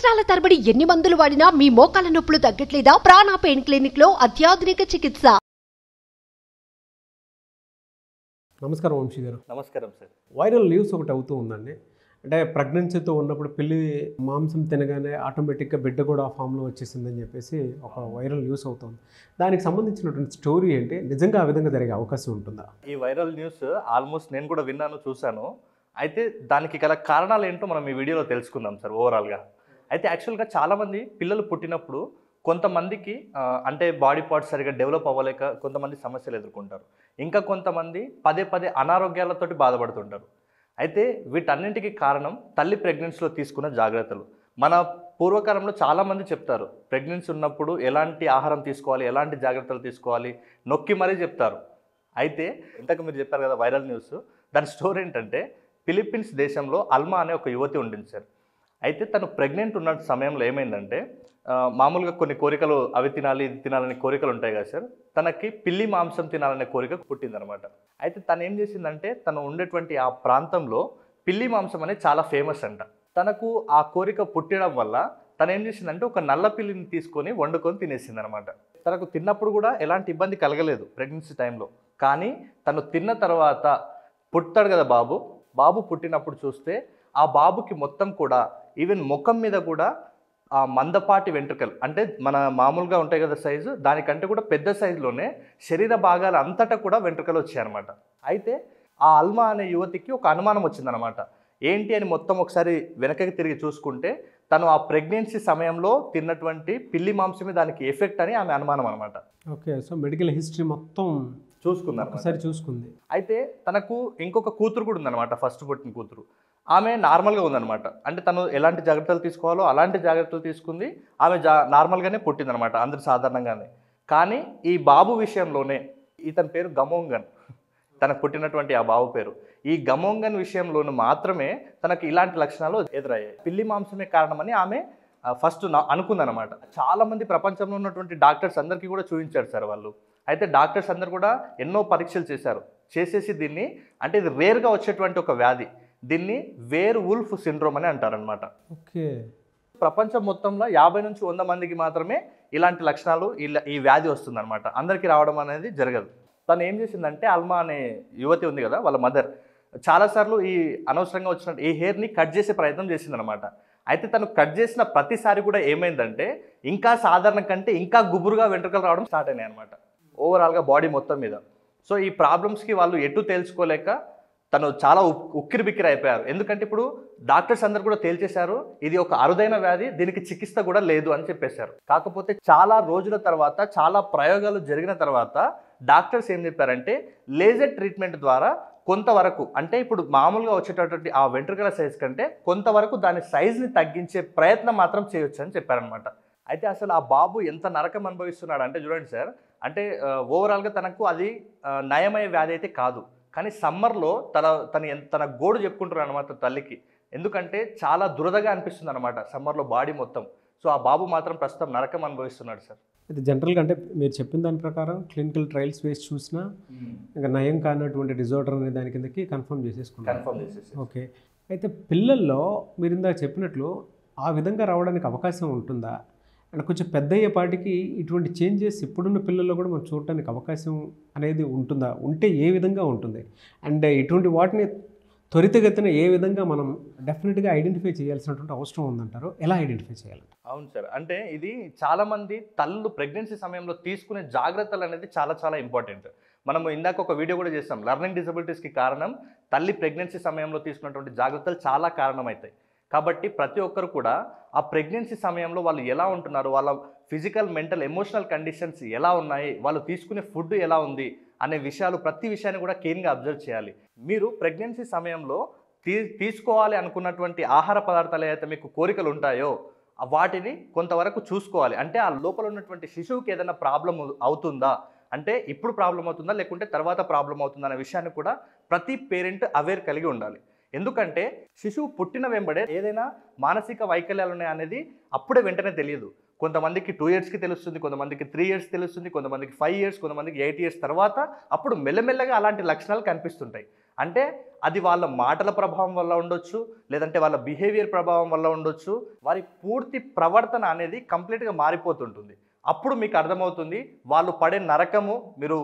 సంవత్సరాల తరబడి ఎన్ని మందులు వాడినా మీ మోకాల నొప్పులు తగ్గట్లేదా? ప్రాణ పెయిన్ క్లినిక్ లో అత్యాధునిక చికిత్స. నమస్కారం వంశీ గారు. నమస్కారం సార్. వైరల్ న్యూస్ ఒకటి అవుతూ ఉందండి. అంటే ప్రెగ్నెన్సీతో ఉన్నప్పుడు పిల్లి మాంసం తినగానే ఆటోమేటిక్గా బిడ్డ కూడా ఆ ఫామ్లో వచ్చేసిందని చెప్పేసి ఒక వైరల్ న్యూస్ అవుతుంది. దానికి సంబంధించినటువంటి స్టోరీ ఏంటి? నిజంగా ఆ విధంగా జరిగే అవకాశం ఉంటుందా? ఈ వైరల్ న్యూస్ ఆల్మోస్ట్ నేను కూడా విన్నాను, చూశాను. అయితే దానికి గల కారణాలు ఏంటో మనం ఈ వీడియోలో తెలుసుకుందాం సార్ ఓవరాల్గా. అయితే యాక్చువల్గా చాలామంది పిల్లలు పుట్టినప్పుడు కొంతమందికి అంటే బాడీ పార్ట్స్ సరిగా డెవలప్ అవ్వలేక కొంతమంది సమస్యలు ఎదుర్కొంటారు. ఇంకా కొంతమంది పదే పదే అనారోగ్యాలతోటి బాధపడుతుంటారు. అయితే వీటన్నింటికి కారణం తల్లి ప్రెగ్నెన్సీలో తీసుకున్న జాగ్రత్తలు. మన పూర్వకాలంలో చాలామంది చెప్తారు ప్రెగ్నెన్సీ ఉన్నప్పుడు ఎలాంటి ఆహారం తీసుకోవాలి, ఎలాంటి జాగ్రత్తలు తీసుకోవాలి, నొక్కి మరీ చెప్తారు. అయితే ఇంతకు మీరు చెప్పారు కదా వైరల్ న్యూస్, దాని స్టోరీ ఏంటంటే ఫిలిప్పీన్స్ దేశంలో అల్మా అనే ఒక యువతి ఉండింది సార్. అయితే తను ప్రెగ్నెంట్ ఉన్న సమయంలో ఏమైందంటే మామూలుగా కొన్ని కోరికలు అవి తినాలి ఇది తినాలనే కోరికలు ఉంటాయి కదా సార్. తనకి పిల్లి మాంసం తినాలనే కోరిక పుట్టిందనమాట. అయితే తను ఏం చేసిందంటే తను ఉండేటువంటి ఆ ప్రాంతంలో పిల్లి మాంసం అనేది చాలా ఫేమస్ అంట. తనకు ఆ కోరిక పుట్టడం వల్ల తను ఏం చేసిందంటే ఒక నల్ల పిల్లిని తీసుకొని వండుకొని తినేసింది అనమాట. తనకు తిన్నప్పుడు కూడా ఎలాంటి ఇబ్బంది కలగలేదు ప్రెగ్నెన్సీ టైంలో. కానీ తను తిన్న తర్వాత పుట్టాడు కదా బాబు పుట్టినప్పుడు చూస్తే ఆ బాబుకి మొత్తం కూడా ఈవెన్ ముఖం మీద కూడా ఆ మందపాటి వెంట్రుకలు, అంటే మన మామూలుగా ఉంటాయి కదా సైజు, దానికంటే కూడా పెద్ద సైజులోనే శరీర భాగాలు అంతటా కూడా వెంట్రుకలు వచ్చాయన్నమాట. అయితే ఆ అల్మా అనే యువతికి ఒక అనుమానం వచ్చిందనమాట. ఏంటి అని మొత్తం ఒకసారి వెనకకి తిరిగి చూసుకుంటే తను ఆ ప్రెగ్నెన్సీ సమయంలో తిన్నటువంటి పిల్లి మాంసమే దానికి ఎఫెక్ట్ అని ఆమె అనుమానం అనమాట. ఓకే, సో మెడికల్ హిస్టరీ మొత్తం చూసుకుంది. అయితే తనకు ఇంకొక కూతురు కూడా ఉందన్నమాట, ఫస్ట్ పుట్టిన కూతురు. ఆమె నార్మల్గా ఉందన్నమాట. అంటే తను ఎలాంటి జాగ్రత్తలు తీసుకోవాలో అలాంటి జాగ్రత్తలు తీసుకుంది. ఆమె నార్మల్గానే పుట్టిందనమాట, అందరు సాధారణంగానే. కానీ ఈ బాబు విషయంలోనే, ఇతని పేరు గమోంగన్, తనకు పుట్టినటువంటి ఆ బాబు పేరు, ఈ గమోంగన్ విషయంలోనూ మాత్రమే తనకు ఇలాంటి లక్షణాలు ఎదురయ్యాయి. పిల్లి మాంసమే కారణమని ఆమె ఫస్ట్ అనుకుందనమాట. చాలామంది ప్రపంచంలో ఉన్నటువంటి డాక్టర్స్ అందరికీ కూడా చూపించారు సార్ వాళ్ళు. అయితే డాక్టర్స్ అందరు కూడా ఎన్నో పరీక్షలు చేసేసి దీన్ని, అంటే ఇది రేర్గా వచ్చేటువంటి ఒక వ్యాధి, దీన్ని వేర్ వుల్ఫ్ సిండ్రోమ్ అని అంటారనమాట. ఓకే, ప్రపంచం మొత్తంలో 50 నుంచి 100 మందికి మాత్రమే ఇలాంటి లక్షణాలు ఈ వ్యాధి వస్తుందన్నమాట. అందరికీ రావడం అనేది జరగదు. తను ఏం చేసిందంటే అల్మా అనే యువతి ఉంది కదా, వాళ్ళ మదర్ చాలాసార్లు ఈ అనవసరంగా వచ్చినట్టు ఈ హెయిర్ని కట్ చేసే ప్రయత్నం చేసిందనమాట. అయితే తను కట్ చేసిన ప్రతిసారి కూడా ఏమైందంటే ఇంకా సాధారణ కంటే ఇంకా గుబురుగా వెంట్రుకలు రావడం స్టార్ట్ అయినాయి అనమాట ఓవరాల్గా బాడీ మొత్తం మీద. సో ఈ ప్రాబ్లమ్స్కి వాళ్ళు ఎటు తేల్చుకోలేక తను చాలా ఉక్కిరి బిక్కిరి అయిపోయారు. ఎందుకంటే ఇప్పుడు డాక్టర్స్ అందరు కూడా తేల్చేశారు ఇది ఒక అరుదైన వ్యాధి, దీనికి చికిత్స కూడా లేదు అని చెప్పేశారు. కాకపోతే చాలా రోజుల తర్వాత, చాలా ప్రయోగాలు జరిగిన తర్వాత డాక్టర్స్ ఏం చెప్పారంటే లేజర్ ట్రీట్మెంట్ ద్వారా కొంతవరకు, అంటే ఇప్పుడు మామూలుగా వచ్చేటటువంటి ఆ వెంట్రుకల సైజ్ కంటే కొంతవరకు దాని సైజ్ని తగ్గించే ప్రయత్నం మాత్రం చేయొచ్చు అని చెప్పారనమాట. అయితే అసలు ఆ బాబు ఎంత నరకం అనుభవిస్తున్నాడు అంటే చూడండి సార్. అంటే ఓవరాల్గా తనకు అది నయమయ్యే వ్యాధి అయితే కాదు, కానీ సమ్మర్లో తన గోడు చెప్పుకుంటున్నాడు అనమాట తల్లికి. ఎందుకంటే చాలా దురదగా అనిపిస్తుంది అనమాట సమ్మర్లో బాడీ మొత్తం. సో ఆ బాబు మాత్రం ప్రస్తుతం నరకం అనుభవిస్తున్నాడు సార్. ఇది జనరల్గా అంటే మీరు చెప్పిన దాని ప్రకారం క్లినికల్ ట్రయల్స్ వేసి చూసినా ఇంకా నయం కానటువంటి డిజార్డర్ అనే దాని కిందకి కన్ఫర్మ్ చేసేసుకున్నాం. ఓకే, అయితే పిల్లల్లో మీరు ఇందాక చెప్పినట్లు ఆ విధంగా రావడానికి అవకాశం ఉంటుందా? అండ్ కొంచెం పెద్ద అయ్యేపాటికి ఇటువంటి చేంజెస్ ఇప్పుడున్న పిల్లల్లో కూడా మనం చూడటానికి అవకాశం అనేది ఉంటుందా? ఉంటే ఏ విధంగా ఉంటుంది? అండ్ ఇటువంటి వాటిని త్వరితగతిన ఏ విధంగా మనం డెఫినెట్గా ఐడెంటిఫై చేయాల్సినటువంటి అవసరం ఉందంటారు? ఎలా ఐడెంటిఫై చేయాలి? అవును సార్, అంటే ఇది చాలామంది తల్లులు ప్రెగ్నెన్సీ సమయంలో తీసుకునే జాగ్రత్తలు అనేది చాలా చాలా ఇంపార్టెంట్. మనము ఇందాక ఒక వీడియో కూడా చేస్తాం, లెర్నింగ్ డిసబిలిటీస్కి కారణం తల్లి ప్రెగ్నెన్సీ సమయంలో తీసుకున్నటువంటి జాగ్రత్తలు చాలా కారణమవుతాయి. కాబట్టి ప్రతి ఒక్కరు కూడా ఆ ప్రెగ్నెన్సీ సమయంలో వాళ్ళు ఎలా ఉంటున్నారు, వాళ్ళ ఫిజికల్, మెంటల్, ఎమోషనల్ కండిషన్స్ ఎలా ఉన్నాయి, వాళ్ళు తీసుకునే ఫుడ్ ఎలా ఉంది అనే విషయాలు, ప్రతి విషయాన్ని కూడా కేర్గా అబ్జర్వ్ చేయాలి. మీరు ప్రెగ్నెన్సీ సమయంలో తీసుకోవాలి అనుకున్నటువంటి ఆహార పదార్థాలు ఏదైతే మీకు కోరికలు ఉంటాయో వాటిని కొంతవరకు చూసుకోవాలి. అంటే ఆ లోపల ఉన్నటువంటి శిశువుకి ఏదైనా ప్రాబ్లం అవుతుందా, అంటే ఇప్పుడు ప్రాబ్లం అవుతుందా లేకుంటే తర్వాత ప్రాబ్లం అవుతుందా అనే విషయాన్ని కూడా ప్రతి పేరెంట్ అవేర్ కలిగి ఉండాలి. ఎందుకంటే శిశువు పుట్టిన వెంబడే ఏదైనా మానసిక వైకల్యాలు ఉన్నాయనేది అప్పుడే వెంటనే తెలియదు. కొంతమందికి 2 ఇయర్స్కి తెలుస్తుంది, కొంతమందికి 3 ఇయర్స్ తెలుస్తుంది, కొంతమందికి 5 ఇయర్స్, కొంతమందికి 8 ఇయర్స్ తర్వాత అప్పుడు మెల్లమెల్లగా అలాంటి లక్షణాలు కనిపిస్తుంటాయి. అంటే అది వాళ్ళ మాటల ప్రభావం వల్ల ఉండొచ్చు, లేదంటే వాళ్ళ బిహేవియర్ ప్రభావం వల్ల ఉండొచ్చు. వారి పూర్తి ప్రవర్తన అనేది కంప్లీట్గా మారిపోతుంటుంది. అప్పుడు మీకు అర్థమవుతుంది వాళ్ళు పడే నరకము మీరు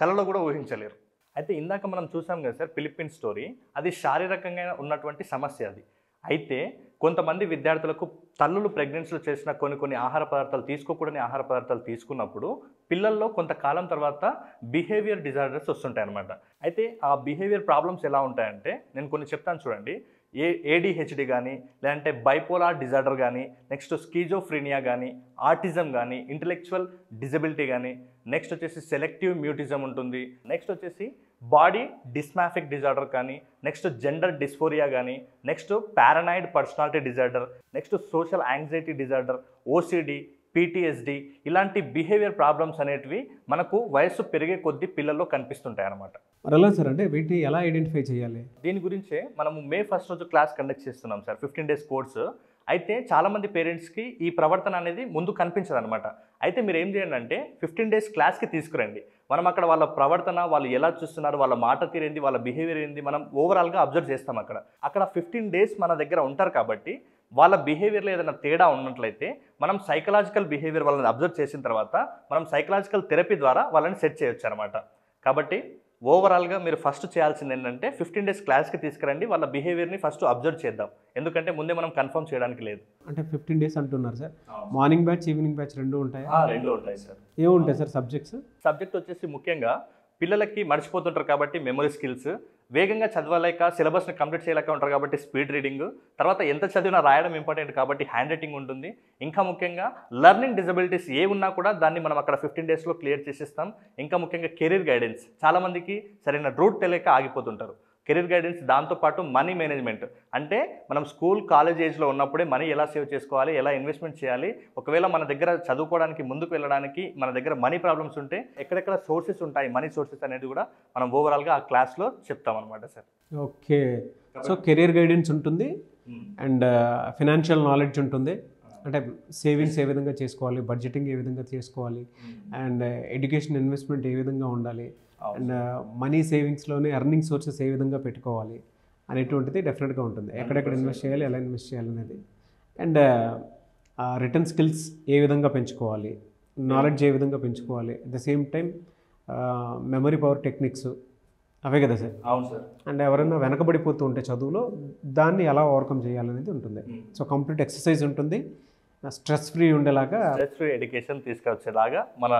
కలలో కూడా ఊహించలేరు. అయితే ఇందాక మనం చూసాం కదా సార్ ఫిలిప్పీన్ స్టోరీ, అది శారీరకంగా ఉన్నటువంటి సమస్య అది. అయితే కొంతమంది విద్యార్థులకు తల్లులు ప్రెగ్నెన్సీలో చేసిన కొన్ని ఆహార పదార్థాలు తీసుకోకూడని ఆహార పదార్థాలు తీసుకున్నప్పుడు పిల్లల్లో కొంతకాలం తర్వాత బిహేవియర్ డిజార్డర్స్ వస్తుంటాయి అన్నమాట. అయితే ఆ బిహేవియర్ ప్రాబ్లమ్స్ ఎలా ఉంటాయంటే నేను కొన్ని చెప్తాను చూడండి. ఏడిహెచ్డి కానీ, లేదంటే బైపోలార్ డిజార్డర్ కానీ, నెక్స్ట్ స్కీజోఫ్రీనియా కానీ, ఆటిజం కానీ, ఇంటలెక్చువల్ డిజబిలిటీ కానీ, నెక్స్ట్ వచ్చేసి సెలెక్టివ్ మ్యూటిజం ఉంటుంది, నెక్స్ట్ వచ్చేసి బాడీ డిస్మాఫిక్ డిజార్డర్ కానీ, నెక్స్ట్ జెండర్ డిస్ఫోరియా కానీ, next paranoid personality disorder, next social anxiety disorder, OCD, PTSD, ఇలాంటి బిహేవియర్ ప్రాబ్లమ్స్ అనేటివి మనకు వయస్సు పెరిగే కొద్దీ పిల్లల్లో కనిపిస్తుంటాయి అన్నమాట. మరి ఎలా సార్, అంటే వీటిని ఎలా ఐడెంటిఫై చేయాలి? దీని గురించే మనము మే 1 రోజు క్లాస్ కండక్ట్ చేస్తున్నాం సార్, 15 days కోర్స్. అయితే చాలామంది పేరెంట్స్కి ఈ ప్రవర్తన అనేది ముందు కనిపించదు అనమాట. అయితే మీరు ఏం చేయండి అంటే 15 days క్లాస్కి తీసుకురండి. మనం అక్కడ వాళ్ళ ప్రవర్తన, వాళ్ళు ఎలా చూస్తున్నారు, వాళ్ళ మాట తీరేంది, వాళ్ళ బిహేవియర్ ఏంది, మనం ఓవరాల్గా అబ్జర్వ్ చేస్తాం. అక్కడ 15 days మన దగ్గర ఉంటారు కాబట్టి వాళ్ళ బిహేవియర్లో ఏదైనా తేడా ఉన్నట్లయితే మనం సైకలాజికల్ బిహేవియర్ వాళ్ళని అబ్జర్వ్ చేసిన తర్వాత మనం సైకలాజికల్ థెరపీ ద్వారా వాళ్ళని సెట్ చేయొచ్చు అనమాట. కాబట్టి ఓవరాల్గా మీరు ఫస్ట్ చేయాల్సింది ఏంటంటే 15 days క్లాస్కి తీసుకురండి, వాళ్ళ బిహేవియర్ని ఫస్ట్ అబ్జర్వ్ చేద్దాం. ఎందుకంటే ముందే మనం కన్ఫర్మ్ చేయడానికి లేదు. అంటే 15 days అంటున్నారు sir, morning batch evening batch రెండు ఉంటాయి? రెండు ఉంటాయి సార్. ఏముంటాయి సార్ సబ్జెక్ట్స్? సబ్జెక్ట్ వచ్చేసి ముఖ్యంగా పిల్లలకి మర్చిపోతుంటారు కాబట్టి మెమరీ స్కిల్స్, వేగంగా చదవలేక సిలబస్ని కంప్లీట్ చేయలేక ఉంటారు కాబట్టి స్పీడ్ రీడింగ్, తర్వాత ఎంత చదివినా రాయడం ఇంపార్టెంట్ కాబట్టి హ్యాండ్ రైటింగ్ ఉంటుంది. ఇంకా ముఖ్యంగా లెర్నింగ్ డిజబిలిటీస్ ఏ ఉన్నా కూడా దాన్ని మనం అక్కడ 15 daysలో క్లియర్ చేసేస్తాం. ఇంకా ముఖ్యంగా కెరీర్ గైడెన్స్, చాలామందికి సరైన రూట్ తెలియక ఆగిపోతుంటారు. కెరీర్ గైడెన్స్, దాంతోపాటు మనీ మేనేజ్మెంట్, అంటే మనం స్కూల్ కాలేజ్ ఏజ్లో ఉన్నప్పుడే మనీ ఎలా సేవ్ చేసుకోవాలి, ఎలా ఇన్వెస్ట్మెంట్ చేయాలి, ఒకవేళ మన దగ్గర చదువుకోవడానికి ముందుకు వెళ్ళడానికి మన దగ్గర మనీ ప్రాబ్లమ్స్ ఉంటే ఎక్కడెక్కడ సోర్సెస్ ఉంటాయి, మనీ సోర్సెస్ అనేది కూడా మనం ఓవరాల్గా ఆ క్లాస్లో చెప్తాం అనమాట sir. Okay, so career guidance ఉంటుంది అండ్ ఫినాన్షియల్ నాలెడ్జ్ ఉంటుంది, అంటే సేవింగ్స్ ఏ విధంగా చేసుకోవాలి, బడ్జెటింగ్ ఏ విధంగా చేసుకోవాలి, అండ్ ఎడ్యుకేషన్ ఇన్వెస్ట్మెంట్ ఏ విధంగా ఉండాలి, అండ్ మనీ సేవింగ్స్లోనే ఎర్నింగ్ సోర్సెస్ ఏ విధంగా పెట్టుకోవాలి అనేటువంటిది డెఫినెట్గా ఉంటుంది. ఎక్కడెక్కడ ఇన్వెస్ట్ చేయాలి, ఎలా ఇన్వెస్ట్ చేయాలి అనేది, అండ్ రిటర్న్ స్కిల్స్ ఏ విధంగా పెంచుకోవాలి, నాలెడ్జ్ ఏ విధంగా పెంచుకోవాలి, at the same time memory power techniques, అవే కదా సార్? అవును సార్. అండ్ ఎవరైనా వెనకబడిపోతూ ఉంటే చదువులో దాన్ని ఎలా ఓవర్కమ్ చేయాలనేది ఉంటుంది. సో కంప్లీట్ ఎక్సర్సైజ్ ఉంటుంది, స్ట్రెస్ ఫ్రీ ఉండేలాగా, స్ట్రెస్ ఫ్రీ ఎడ్యుకేషన్ తీసుకొచ్చేలాగా మన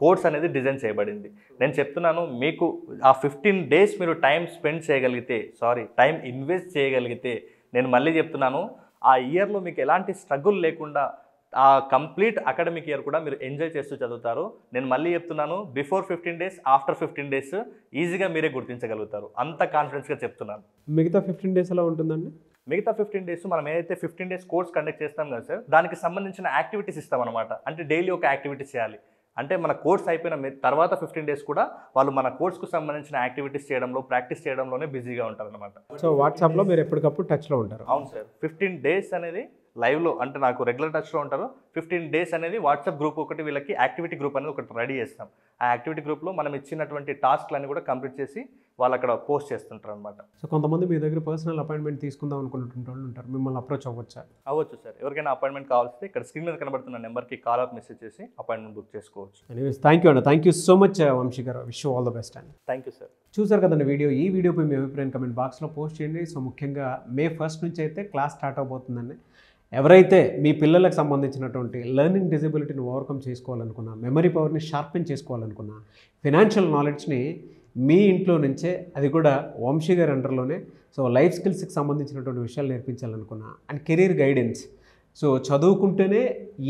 కోర్స్ అనేది డిజైన్ చేయబడింది. నేను చెప్తున్నాను మీకు ఆ 15 days మీరు టైం స్పెండ్ చేయగలిగితే, టైం ఇన్వెస్ట్ చేయగలిగితే, నేను మళ్ళీ చెప్తున్నాను ఆ ఇయర్లో మీకు ఎలాంటి స్ట్రగుల్ లేకుండా ఆ కంప్లీట్ అకాడమిక్ ఇయర్ కూడా మీరు ఎంజాయ్ చేస్తూ చదువుతారు. నేను మళ్ళీ చెప్తున్నాను, బిఫోర్ 15 days, ఆఫ్టర్ 15 days ఈజీగా మీరే గుర్తించగలుగుతారు. అంత కాన్ఫిడెన్స్గా చెప్తున్నాను. మిగతా 15 days ఎలా ఉంటుందండి? మిగతా 15 days మనం ఏదైతే 15 days కోర్స్ కండక్ట్ చేస్తాం కదా సార్, దానికి సంబంధించిన యాక్టివిటీస్ ఇస్తాం అనమాట. అంటే డైలీ ఒక యాక్టివిటీ చేయాలి. అంటే మన కోర్స్ అయిపోయిన తర్వాత 15 days కూడా వాళ్ళు మన కోర్స్కు సంబంధించిన యాక్టివిటీస్ చేయడంలో, ప్రాక్టీస్ చేయడంలోనే బిజీగా ఉంటారు అనమాట. సో వాట్సాప్లో మీరు ఎప్పటికప్పుడు టచ్లో ఉంటారు? అవును సార్. 15 days అనేది లైవ్లో, అంటే నాకు రెగ్యులర్ టచ్లో ఉంటారు. 15 days అనేది వాట్సాప్ గ్రూప్ ఒకటి, వీళ్ళకి యాక్టివిటీ గ్రూప్ అనేది ఒకటి రెడీ చేస్తాం. ఆ యాక్టివిటీ గ్రూప్లో మనం ఇచ్చినటువంటి టాస్క్లన్నీ కూడా కంప్లీట్ చేసి వాళ్ళు అక్కడ పోస్ట్ చేస్తుంటారు అనమాట. సో కొంతమంది మీ దగ్గర పర్సనల్ అపాయింట్మెంట్ తీసుకుందాం అనుకుంటుంటే వాళ్ళు ఉంటారు, మిమ్మల్ని అప్రోచ్ అవ్వచ్చా? అవ్వచ్చు సార్. ఎవరికైనా అపాయింట్మెంట్ కావాల్సి ఇక్కడ స్క్రీన్ మీద కనబడుతున్న నెంబర్కి కాల్ అప్ మెసేజ్ చేసి అపాయింట్మెంట్ బుక్ చేసుకోవచ్చు. ఎనీవేస్, థ్యాంక్ యూ అండి, thank you so much Vamsi గారు, wish you all the best అండి. Thank you sir. చూసారు కదండి వీడియో. ఈ వీడియోపై మీ అభిప్రాయం కమెంట్ బాక్స్లో పోస్ట్ చేయండి. సో ముఖ్యంగా మే 1 నుంచి అయితే క్లాస్ స్టార్ట్ అవబోతుందండి. ఎవరైతే మీ పిల్లలకు సంబంధించినటువంటి లెర్నింగ్ డిజబిలిటీని ఓవర్కమ్ చేసుకోవాలనుకున్నా, మెమరీ పవర్ని షార్పెన్ చేసుకోవాలనుకున్నా, ఫినాన్షియల్ నాలెడ్జ్ని మీ ఇంట్లో నుంచే, అది కూడా వంశీ గారి అండర్లోనే, సో లైఫ్ స్కిల్స్కి సంబంధించినటువంటి విషయాలు నేర్పించాలనుకున్నా, అండ్ కెరీర్ గైడెన్స్, సో చదువుకుంటేనే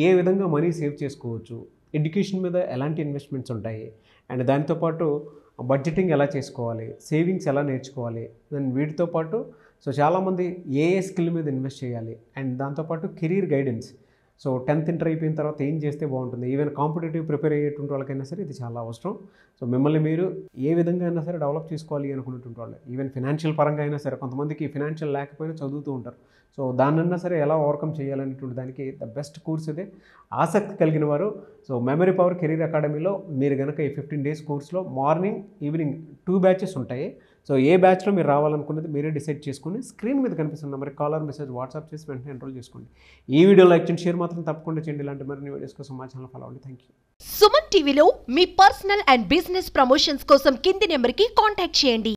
ఏ విధంగా మనీ సేవ్ చేసుకోవచ్చు, ఎడ్యుకేషన్ మీద ఎలాంటి ఇన్వెస్ట్మెంట్స్ ఉంటాయి, అండ్ దాంతోపాటు బడ్జెటింగ్ ఎలా చేసుకోవాలి, సేవింగ్స్ ఎలా నేర్చుకోవాలి, అండ్ వీటితో పాటు సో చాలామంది ఏ స్కిల్ మీద ఇన్వెస్ట్ చేయాలి, అండ్ దాంతోపాటు career guidance, so 10th inter అయిపోయిన తర్వాత ఏం చేస్తే బాగుంటుంది, ఈవెన్ కాంపిటేటివ్ ప్రిపేర్ అయ్యేటువంటి వాళ్ళకైనా సరే ఇది చాలా అవసరం. సో మిమ్మల్ని మీరు ఏ విధంగా అయినా సరే డెవలప్ చేసుకోవాలి అనుకునేటువంటి వాళ్ళు, ఈవెన్ ఫినాన్షియల్ పరంగా అయినా సరే, కొంతమందికి ఫినాన్షియల్ లేకపోయినా చదువుతూ ఉంటారు. సో దాన్నన్నా సరే ఎలా ఓవర్కమ్ చేయాలనేటువంటి దానికి ద బెస్ట్ కోర్స్ ఇదే. ఆసక్తి కలిగిన వారు సో మెమరీ పవర్ కెరీర్ అకాడమీలో మీరు కనుక ఈ 15 days కోర్స్లో మార్నింగ్ ఈవినింగ్ 2 batches ఉంటాయి. సో ఏ బ్యాచ్లో మీరు రావాలనుకున్నది మీరే డిసైడ్ చేసుకుని స్క్రీన్ మీద కనిపిస్తున్న నెంబర్కి కాలర్ మెసేజ్ వాట్సాప్ చేసి వెంటనే ఎన్రోల్ చేసుకోండి. ఈ వీడియో లైక్ చేయండి, షేర్ మాత్రం తప్పకుండా చేయండి. ఇలాంటి మరిన్ని వీడియోస్ కోసం మా ఛానల్ ఫాలో అవ్వండి. Thank you. సుమన్ టీవీలో మీ పర్సనల్ అండ్ బిజినెస్ ప్రమోషన్స్ కోసం కింది నెంబర్కి కాంటాక్ట్ చేయండి.